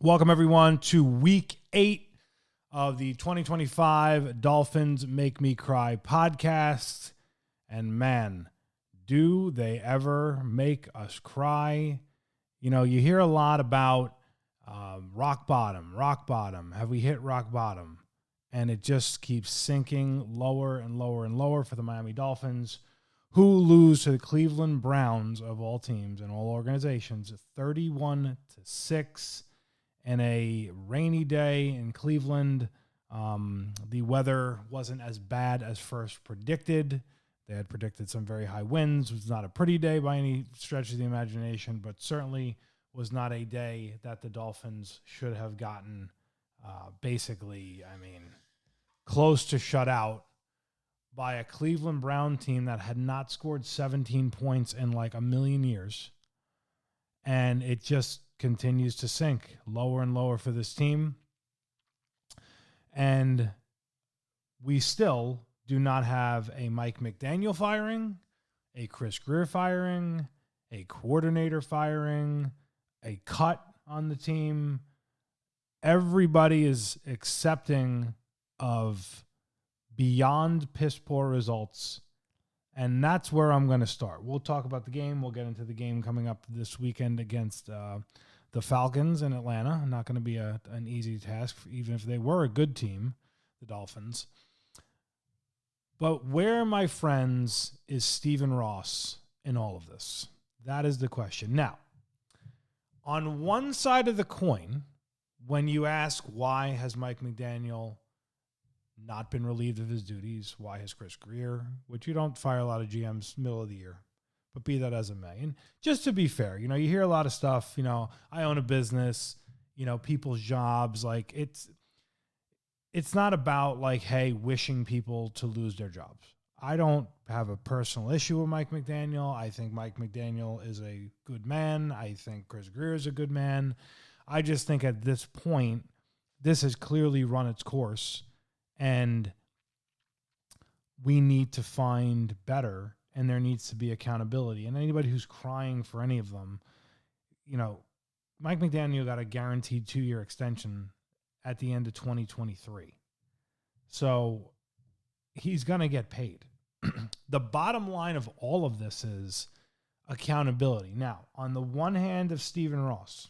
Welcome, everyone, to Week 8 of the 2025 Dolphins Make Me Cry podcast. And man, do they ever make us cry. You know, you hear a lot about rock bottom. Have we hit rock bottom? And it just keeps sinking lower and lower and lower for the Miami Dolphins, who lose to the Cleveland Browns, of all teams and all organizations, 31-6. In a rainy day in Cleveland. The weather wasn't as bad as first predicted. They had predicted some very high winds. It was not a pretty day by any stretch of the imagination, but certainly was not a day that the Dolphins should have gotten close to shut out by a Cleveland Brown team that had not scored 17 points in like a million years. And it just continues to sink lower and lower for this team. And we still do not have a Mike McDaniel firing, a Chris Grier firing, a coordinator firing, a cut on the team. Everybody is accepting of beyond piss poor results. And that's where I'm going to start. We'll talk about the game. We'll get into the game coming up this weekend against the Falcons in Atlanta. Not going to be an easy task, even if they were a good team, the Dolphins. But where, my friends, is Stephen Ross in all of this? That is the question. Now, on one side of the coin, when you ask why has Mike McDaniel not been relieved of his duties, why has Chris Grier, which you don't fire a lot of GMs middle of the year, but be that as it may. And just to be fair, you hear a lot of stuff, I own a business, people's jobs, like it's not about like, hey, wishing people to lose their jobs. I don't have a personal issue with Mike McDaniel. I think Mike McDaniel is a good man. I think Chris Grier is a good man. I just think at this point, this has clearly run its course and we need to find better. And there needs to be accountability. And anybody who's crying for any of them, Mike McDaniel got a guaranteed 2-year extension at the end of 2023. So he's going to get paid. The bottom line of all of this is accountability. Now, on the one hand of Stephen Ross,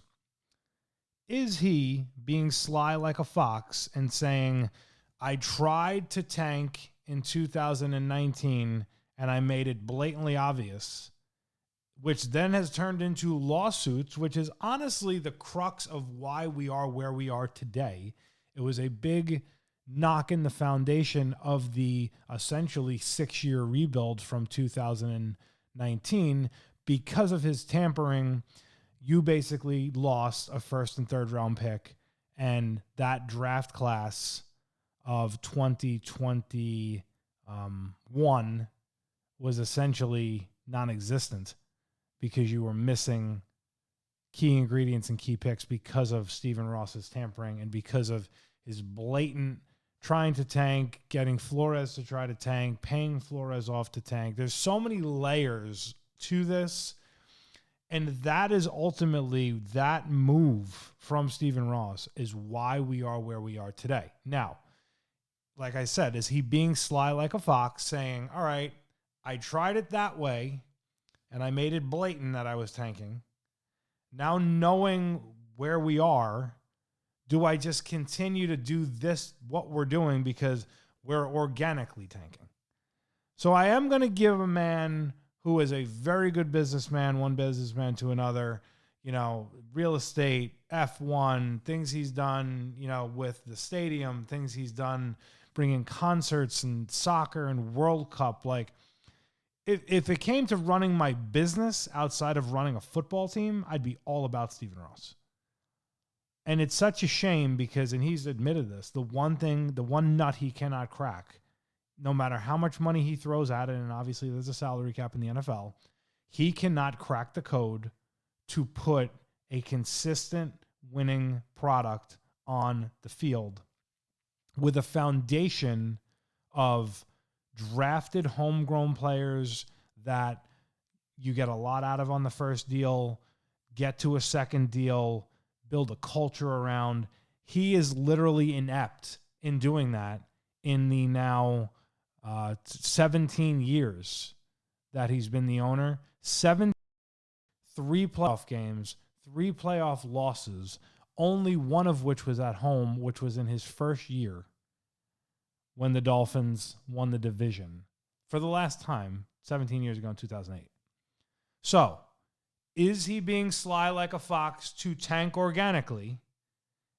is he being sly like a fox and saying, I tried to tank in 2019 and I made it blatantly obvious, which then has turned into lawsuits, which is honestly the crux of why we are where we are today. It was a big knock in the foundation of the essentially 6-year rebuild from 2019. Because of his tampering, you basically lost a first and third round pick, and that draft class of 2021 was essentially non-existent because you were missing key ingredients and key picks because of Stephen Ross's tampering and because of his blatant trying to tank, getting Flores to try to tank, paying Flores off to tank. There's so many layers to this, and that is ultimately that move from Stephen Ross is why we are where we are today. Now, like I said, is he being sly like a fox saying, all right, I tried it that way, and I made it blatant that I was tanking. Now knowing where we are, do I just continue to do this, what we're doing, because we're organically tanking? So I am going to give a man who is a very good businessman, one businessman to another, real estate, F1, things he's done, with the stadium, things he's done bringing concerts and soccer and World Cup, like, if it came to running my business outside of running a football team, I'd be all about Stephen Ross. And it's such a shame because, and he's admitted this, the one nut he cannot crack, no matter how much money he throws at it, and obviously there's a salary cap in the NFL, he cannot crack the code to put a consistent winning product on the field with a foundation of drafted homegrown players that you get a lot out of on the first deal, get to a second deal, build a culture around. He is literally inept in doing that in the now 17 years that he's been the owner. 3 playoff games, 3 playoff losses, only one of which was at home, which was in his first year when the Dolphins won the division for the last time 17 years ago in 2008. So, is he being sly like a fox to tank organically?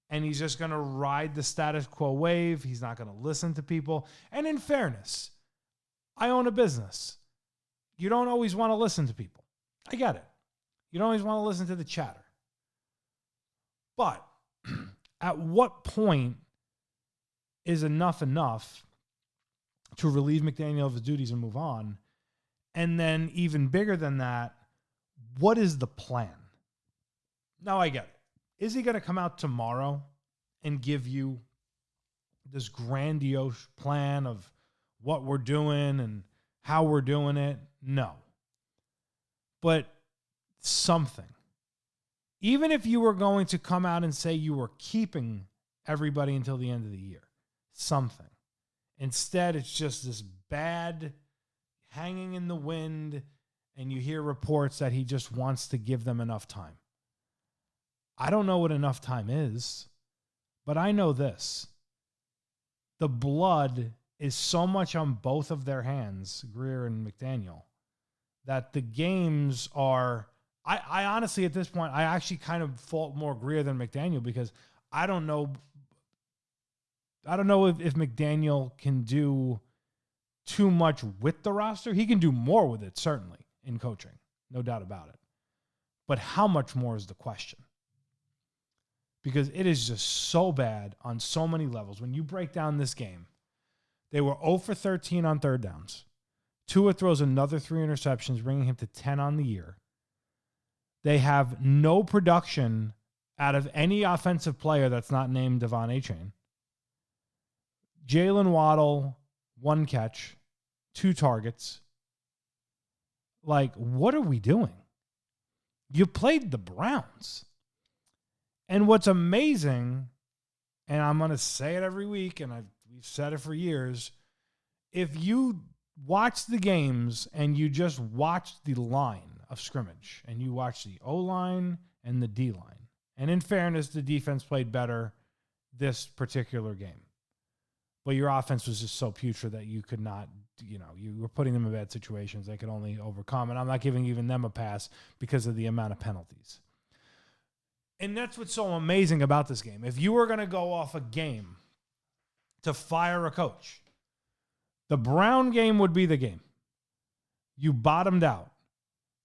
And he's just going to ride the status quo wave. He's not going to listen to people. And in fairness, I own a business. You don't always want to listen to people. I get it. You don't always want to listen to the chatter. But at what point is enough to relieve McDaniel of his duties and move on? And then even bigger than that, what is the plan? Now I get it. Is he going to come out tomorrow and give you this grandiose plan of what we're doing and how we're doing it? No. But something. Even if you were going to come out and say you were keeping everybody until the end of the year, something. Instead, it's just this bad hanging in the wind, and you hear reports that he just wants to give them enough time. I don't know what enough time is, but I know this. The blood is so much on both of their hands, Greer and McDaniel, that the games are... I honestly, at this point, I actually kind of fault more Greer than McDaniel, because I don't know if McDaniel can do too much with the roster. He can do more with it, certainly, in coaching. No doubt about it. But how much more is the question? Because it is just so bad on so many levels. When you break down this game, they were 0 for 13 on third downs. Tua throws another 3 interceptions, bringing him to 10 on the year. They have no production out of any offensive player that's not named Devon Achane. Jalen Waddle, 1 catch, 2 targets. Like, what are we doing? You played the Browns. And what's amazing, and I'm going to say it every week, and we've said it for years, if you watch the games and you just watch the line of scrimmage and you watch the O-line and the D-line, and in fairness, the defense played better this particular game. But your offense was just so putrid that you could not, you were putting them in bad situations they could only overcome. And I'm not giving even them a pass because of the amount of penalties. And that's what's so amazing about this game. If you were going to go off a game to fire a coach, the Brown game would be the game. You bottomed out.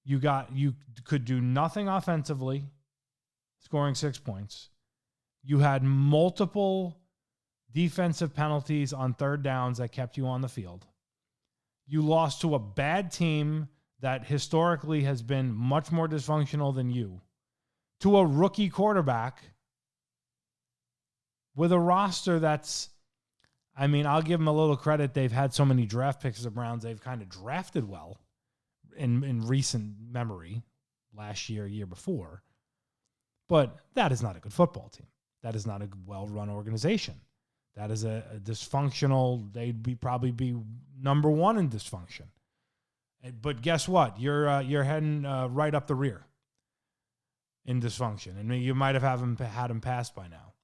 You could do nothing offensively, scoring 6 points. You had multiple defensive penalties on third downs that kept you on the field. You lost to a bad team that historically has been much more dysfunctional than you, to a rookie quarterback with a roster that's, I'll give them a little credit. They've had so many draft picks as the Browns. They've kind of drafted well in recent memory, last year before. But that is not a good football team. That is not a well-run organization. That is a dysfunctional, they'd probably be number 1 in dysfunction. But guess what? You're heading right up the rear in dysfunction. And you might have had him passed by now.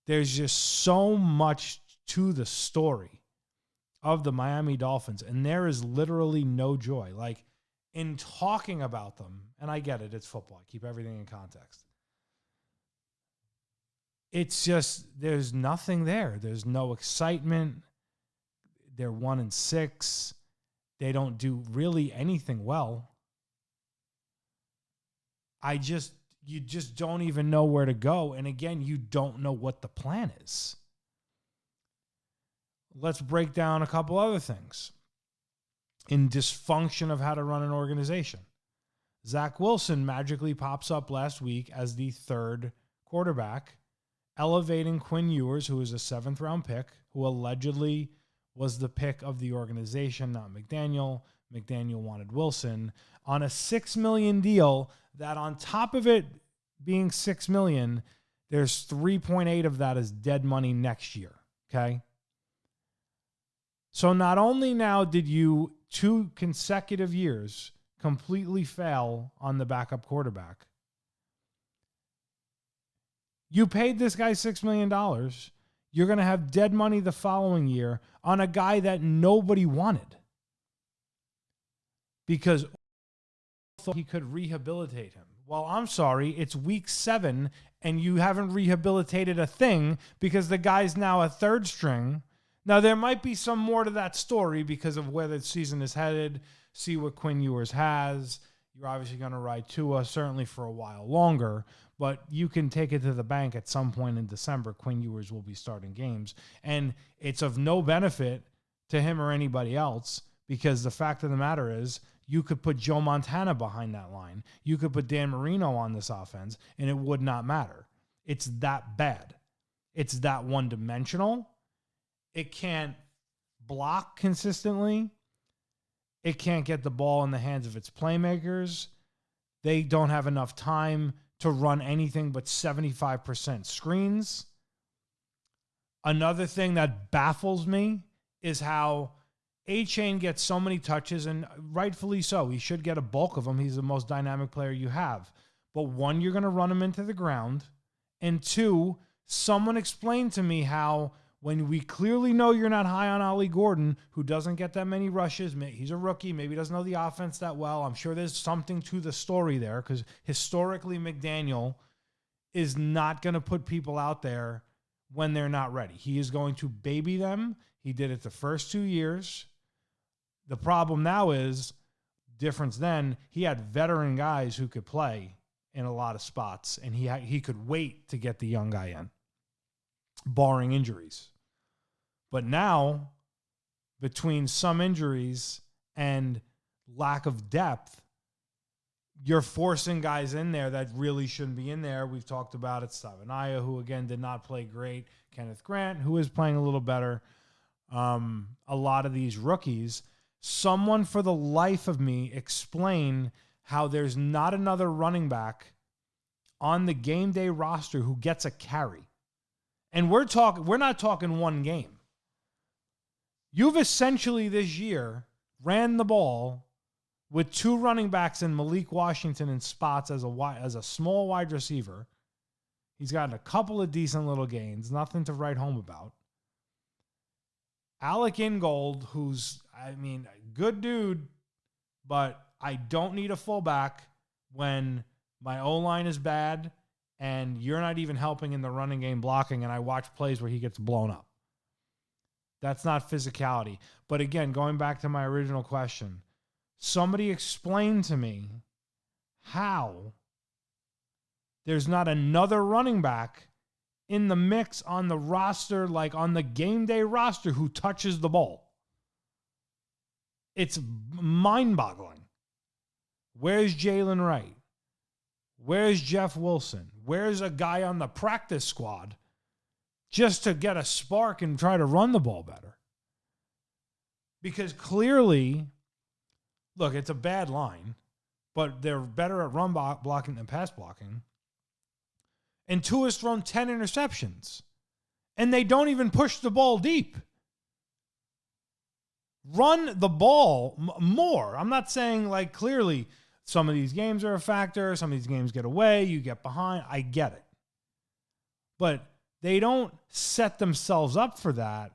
There's just so much to the story of the Miami Dolphins, and there is literally no joy. Like, in talking about them, and I get it, it's football. I keep everything in context. It's just, there's nothing there. There's no excitement. They're 1-6. They don't do really anything well. You just don't even know where to go. And again, you don't know what the plan is. Let's break down a couple other things in dysfunction of how to run an organization. Zach Wilson magically pops up last week as the 3rd quarterback, elevating Quinn Ewers, who was a 7th-round pick, who allegedly was the pick of the organization, not McDaniel. McDaniel wanted Wilson on a $6 million deal that, on top of it being $6 million, there's 3.8 of that is dead money next year. Okay. So not only now did you 2 consecutive years completely fail on the backup quarterback, you paid this guy $6 million. You're going to have dead money the following year on a guy that nobody wanted because thought he could rehabilitate him. Well, I'm sorry, it's week 7 and you haven't rehabilitated a thing because the guy's now a third string. Now, there might be some more to that story because of where the season is headed. See what Quinn Ewers has. You're obviously going to ride Tua certainly for a while longer, but you can take it to the bank at some point in December. Quinn Ewers will be starting games, and it's of no benefit to him or anybody else because the fact of the matter is you could put Joe Montana behind that line. You could put Dan Marino on this offense, and it would not matter. It's that bad. It's that one-dimensional. It can't block consistently. It can't get the ball in the hands of its playmakers. They don't have enough time to run anything but 75% screens. Another thing that baffles me is how A-Chain gets so many touches, and rightfully so. He should get a bulk of them. He's the most dynamic player you have. But 1, you're going to run him into the ground. And 2, someone explained to me how when we clearly know you're not high on Ollie Gordon, who doesn't get that many rushes, he's a rookie, maybe doesn't know the offense that well. I'm sure there's something to the story there because historically McDaniel is not going to put people out there when they're not ready. He is going to baby them. He did it the first 2 years. The problem now is, difference then, he had veteran guys who could play in a lot of spots, and he could wait to get the young guy in, barring injuries. But now, between some injuries and lack of depth, you're forcing guys in there that really shouldn't be in there. We've talked about it. Savanaya, who again did not play great. Kenneth Grant, who is playing a little better. A lot of these rookies. Someone for the life of me explain how there's not another running back on the game day roster who gets a carry. And we're not talking one game. You've essentially this year ran the ball with 2 running backs in Malik Washington in spots as a small wide receiver. He's gotten a couple of decent little gains, nothing to write home about. Alec Ingold, who's, a good dude, but I don't need a fullback when my O-line is bad and you're not even helping in the running game blocking, and I watch plays where he gets blown up. That's not physicality. But again, going back to my original question, somebody explain to me how there's not another running back in the mix on the roster, like on the game day roster, who touches the ball. It's mind-boggling. Where's Jalen Wright? Where's Jeff Wilson? Where's a guy on the practice squad just to get a spark and try to run the ball better? Because clearly, look, it's a bad line, but they're better at run blocking than pass blocking. And Tua's thrown 10 interceptions. And they don't even push the ball deep. Run the ball more. I'm not saying, like, clearly some of these games are a factor. Some of these games get away. You get behind. I get it. But they don't set themselves up for that.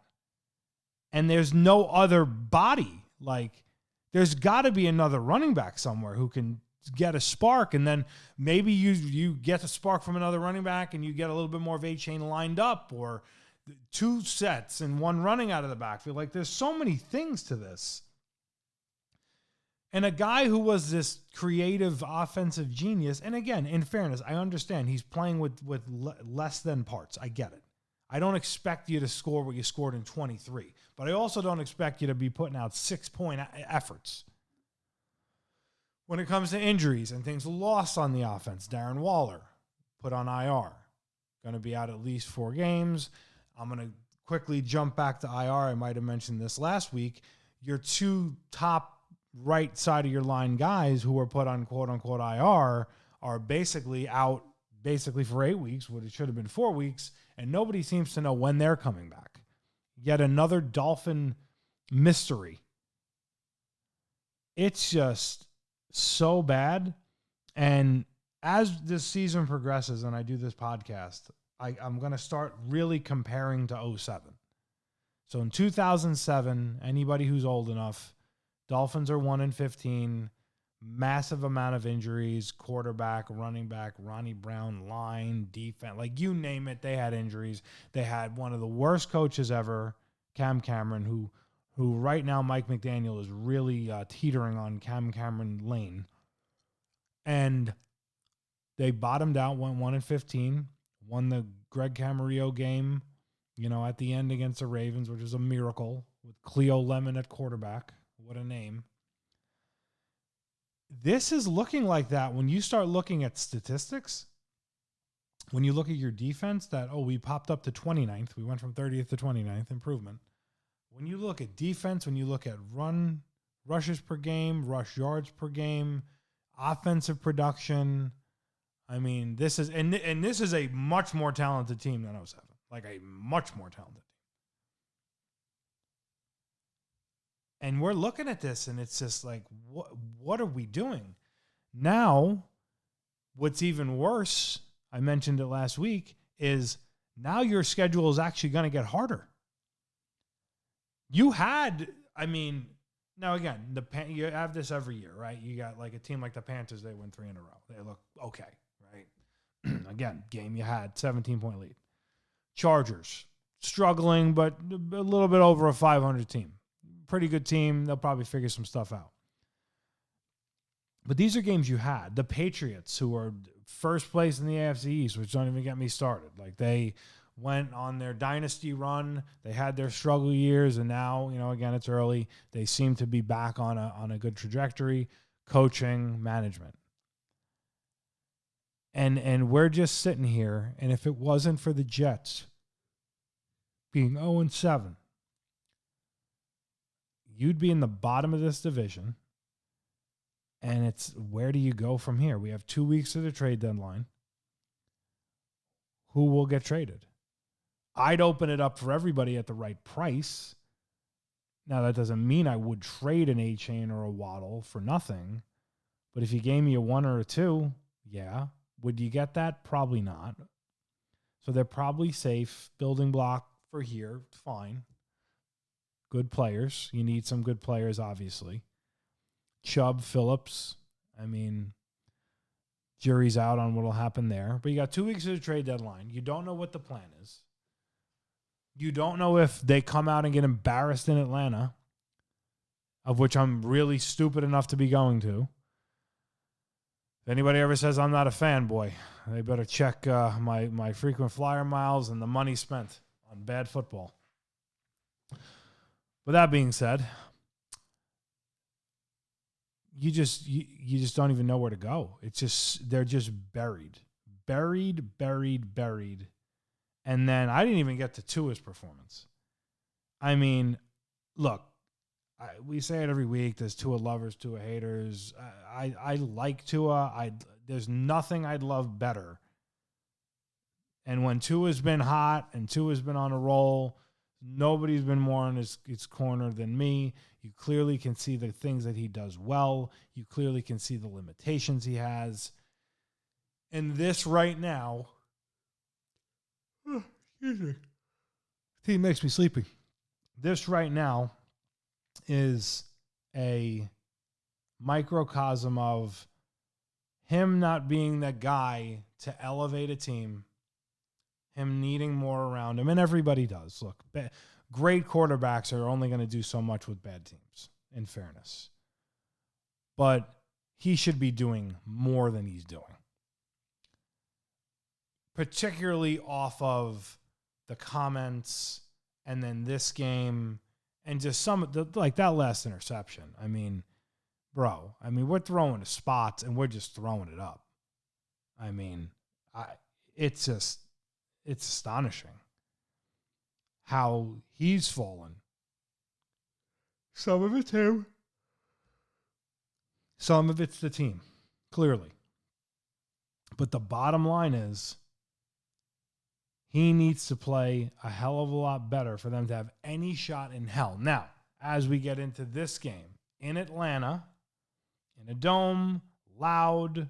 And there's no other body. Like, there's got to be another running back somewhere who can get a spark, and then maybe you get a spark from another running back and you get a little bit more of A-Chain lined up, or 2 sets and 1 running out of the backfield. Like, there's so many things to this. And a guy who was this creative offensive genius, and again, in fairness, I understand he's playing with less than parts. I get it. I don't expect you to score what you scored in 23, but I also don't expect you to be putting out 6-point efforts. When it comes to injuries and things lost on the offense, Darren Waller put on IR. Going to be out at least 4 games. I'm going to quickly jump back to IR. I might have mentioned this last week. Your 2 top right side of your line guys who were put on quote-unquote IR are basically out basically for 8 weeks, what it should have been 4 weeks, and nobody seems to know when they're coming back. Yet another Dolphin mystery. It's just so bad. And as this season progresses and I do this podcast, I'm going to start really comparing to 2007. So in 2007, anybody who's old enough, Dolphins are 1-15, massive amount of injuries, quarterback, running back, Ronnie Brown, line, defense, like you name it, they had injuries. They had one of the worst coaches ever, Cam Cameron, who right now Mike McDaniel is really teetering on Cam Cameron lane. And they bottomed out, went 1-15, won the Greg Camarillo game, at the end against the Ravens, which was a miracle, with Cleo Lemon at quarterback. What a name. This is looking like that when you start looking at statistics. When you look at your defense, we popped up to 29th. We went from 30th to 29th, improvement. When you look at defense, when you look at rushes per game, rush yards per game, offensive production, I mean, this is a much more talented team than 2007. Like a much more talented team. And we're looking at this and it's just like, what are we doing? Now, what's even worse, I mentioned it last week, is now your schedule is actually going to get harder. You had, now again, you have this every year, right? You got like a team like the Panthers, they win 3 in a row. They look okay, right? Again, game you had, 17-point lead. Chargers, struggling, but a little bit over a 500 team. Pretty good team. They'll probably figure some stuff out. But these are games you had. The Patriots, who are first place in the AFC East, which don't even get me started. Like they went on their dynasty run. They had their struggle years, and now, again, it's early. They seem to be back on a good trajectory, coaching, management. And we're just sitting here, and if it wasn't for the Jets being 0-7, you'd be in the bottom of this division, and it's where do you go from here? We have 2 weeks to the trade deadline. Who will get traded? I'd open it up for everybody at the right price. Now, that doesn't mean I would trade an A-Chain or a Waddle for nothing, but if you gave me a 1 or a 2, yeah. Would you get that? Probably not. So they're probably safe. Building block for here, fine. Good players. You need some good players, obviously. Chubb, Phillips. Jury's out on what will happen there. But you got 2 weeks of the trade deadline. You don't know what the plan is. You don't know if they come out and get embarrassed in Atlanta, of which I'm really stupid enough to be going to. If anybody ever says I'm not a fanboy, they better check my frequent flyer miles and the money spent on bad football. With that being said, you just don't even know where to go. It's just they're just buried. And then I didn't even get to Tua's performance. Look, we say it every week. There's Tua lovers, Tua haters. I like Tua. There's nothing I'd love better. And when Tua's been hot and Tua's been on a roll, nobody's been more on his corner than me. You clearly can see the things that he does well. You clearly can see the limitations he has. And this right now, excuse me, he makes me sleepy. This right now is a microcosm of him not being the guy to elevate a team, him needing more around him, and everybody does. Look, great quarterbacks are only going to do so much with bad teams, in fairness. But he should be doing more than he's doing. Particularly off of the comments and then this game and just like that last interception. We're throwing to spots and we're just throwing it up. It's astonishing how he's fallen. Some of it's him. Some of it's the team, clearly. But the bottom line is he needs to play a hell of a lot better for them to have any shot in hell. Now, as we get into this game in Atlanta, in a dome, loud,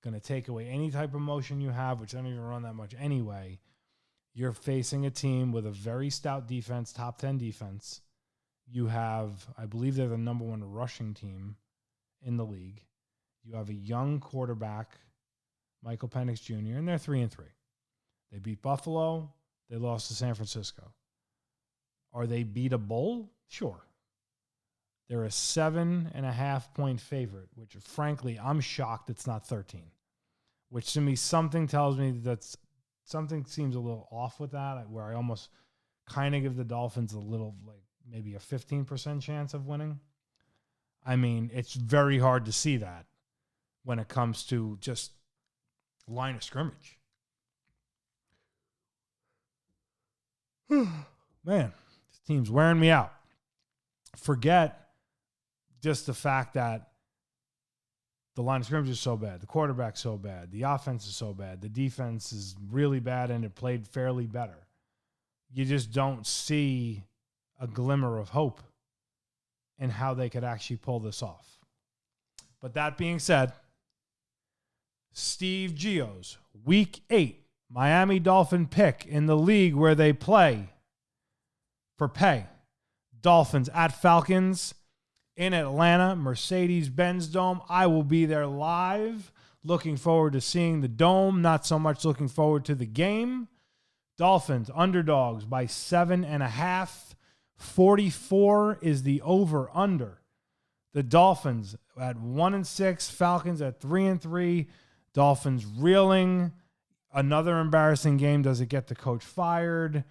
going to take away any type of motion you have, which I don't even run that much anyway. You're facing a team with a very stout defense, top 10 defense. You have, I believe they're the number one rushing team in the league. You have a young quarterback, Michael Penix Jr., and they're 3-3. They beat Buffalo. They lost to San Francisco. Are they beatable? Sure. They're a 7.5-point favorite, which frankly, I'm shocked it's not 13, which to me, something tells me that something seems a little off with that, where I almost kind of give the Dolphins a little, like maybe a 15% chance of winning. I mean, it's very hard to see that when it comes to just line of scrimmage. Man, this team's wearing me out. Forget just the fact that the line of scrimmage is so bad, the quarterback's so bad, the offense is so bad, the defense is really bad, and it played fairly better. You just don't see a glimmer of hope in how they could actually pull this off. But that being said, Steve Gio's Week 8 Miami Dolphin pick in the league where they play for pay. Dolphins at Falcons in Atlanta, Mercedes-Benz Dome. I will be there live. Looking forward to seeing the dome. Not so much looking forward to the game. Dolphins underdogs by 7.5. 44 is the over-under. The Dolphins at 1-6. Falcons at 3-3. Dolphins reeling. Another embarrassing game. Does it get the coach fired?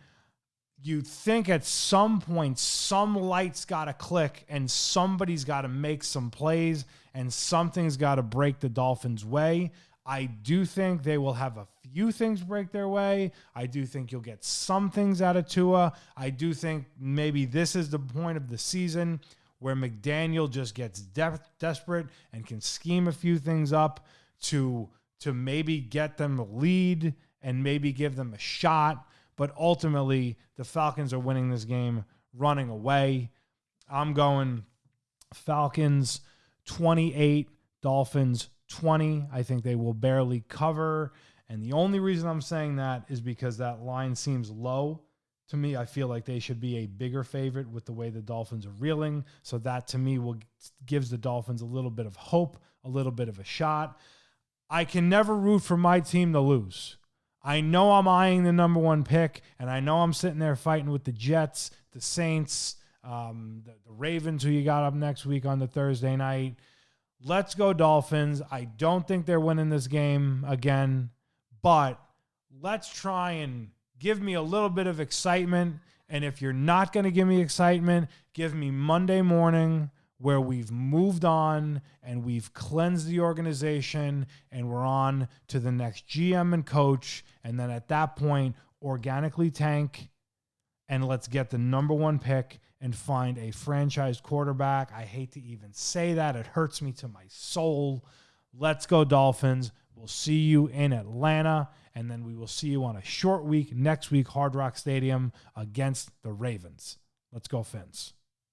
You think at some point some lights got to click and somebody's got to make some plays and something's got to break the Dolphins' way. I do think they will have a few things break their way. I do think you'll get some things out of Tua. I do think maybe this is the point of the season where McDaniel just gets desperate and can scheme a few things up to maybe get them a lead and maybe give them a shot. But ultimately, the Falcons are winning this game running away. I'm going Falcons 28, Dolphins 20. I think they will barely cover. And the only reason I'm saying that is because that line seems low. To me, I feel like they should be a bigger favorite with the way the Dolphins are reeling. So that, to me, gives the Dolphins a little bit of hope, a little bit of a shot. I can never root for my team to lose. I know I'm eyeing the number one pick, and I know I'm sitting there fighting with the Jets, the Saints, the Ravens, who you got up next week on the Thursday night. Let's go Dolphins. I don't think they're winning this game again, but let's try and give me a little bit of excitement. And if you're not going to give me excitement, give me Monday morning where we've moved on and we've cleansed the organization and we're on to the next GM and coach. And then at that point, organically tank and let's get the number one pick and find a franchise quarterback. I hate to even say that. It hurts me to my soul. Let's go Dolphins. We'll see you in Atlanta, and then we will see you on a short week next week, Hard Rock Stadium against the Ravens. Let's go Fins.